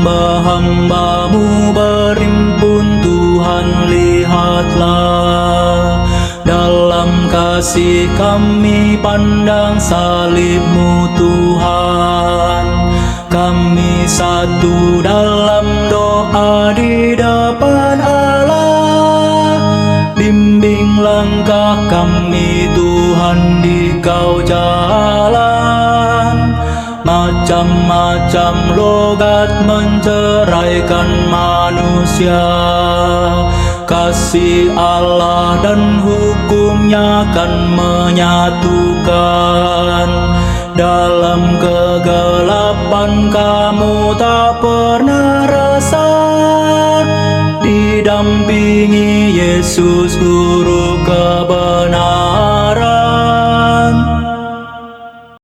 hamba-hambamu berimpun Tuhan, lihatlah dalam kasih kami pandang salib-Mu Tuhan. Kami satu dalam doa di depan Allah. Bimbing langkah kami Tuhan di Kau jalan. Macam-macam logat menceraikan manusia. Kasih Allah dan hukum-Nya kan menyatukan. Dalam kegelapan kamu tak pernah resah. Didampingi Yesus guru kebenaran.